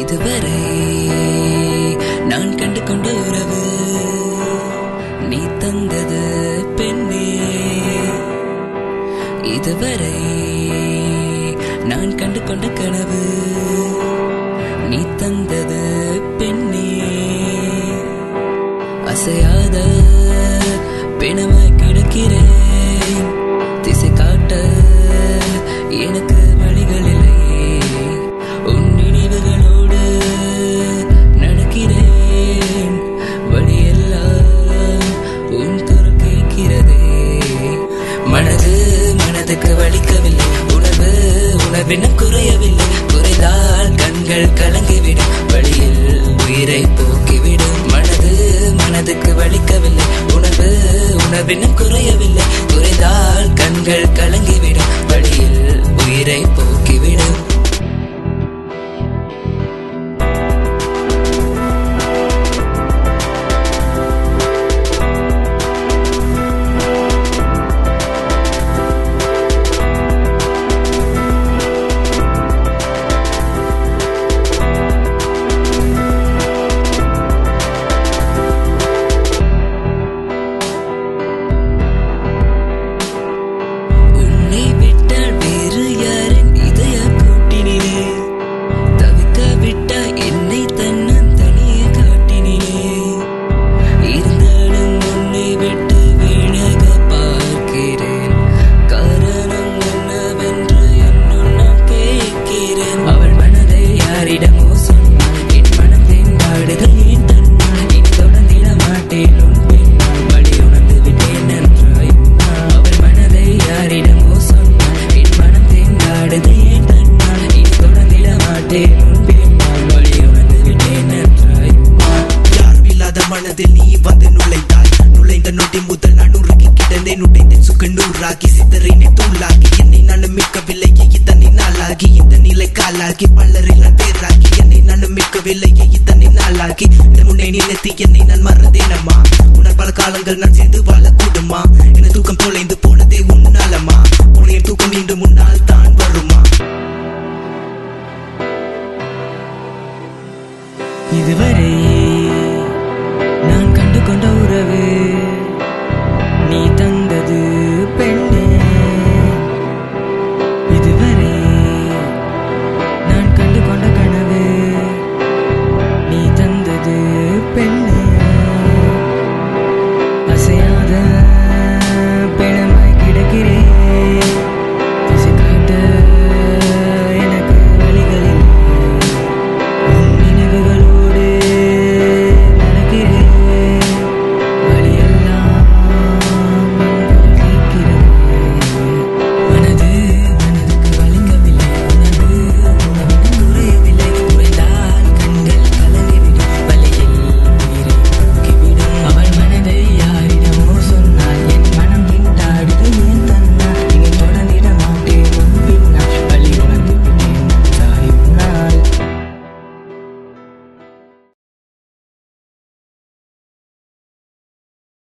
இதுவரை நான் கண்டு கொண்ட உறவு நீ தந்தது பெண்ணே. இதுவரை நான் கண்டு கொண்ட கனவு நீ தந்தது பெண்ணே. அசையாத பிணமாய் கிடக்கிறேன், திசை காட்ட எனக்கு வழிகள் இல்லையே. உன் நினைவுகளோடு நடக்கிறேன், வழியெல்லாம் உன் குரல் கேட்கிறதே. மனதுக்கு வலிக்கவில்லை, உணர்வு உணர்வினும் குறையவில்லை. குறைந்தால் கண்கள் கலங்கிவிடும், வழியில் உயிரை போக்கிவிடும். மனதுக்கு வலிக்கவில்லை, உணர்வு உணர்வினும் குறையவில்லை. குறைந்தால் கண்கள் கலங்கிவிடும், வழியில் உயிரை போக்கிவிடும். மனதில் நீ வந்து நுழைந்தாய், நுழைந்த நொடி முதல் நான் உருகி கிடந்தேன். உடைந்தேன் சுகநூறாகி சிதறினை தூளாகி, என்னை நான் மிக்கவில்லையே இத்தனை நாளாகி. இந்த நிலை காலாகி பலரில் நான் பேராகி, என்னை நான் மிக்கவில்லையே இத்தனை நாளாகி. முன்னே நினைத்து என்னை நான் மறந்தேனம்மா, உன்னால் பல காலங்கள் நான் சேர்ந்து வாழக்கூடுமா? என தூக்கம் தொலைந்து போனதே உன்னாலமா, உன்னைய தூக்கம் மீண்டும் முன்னால் தான் வருமா? இதுவரை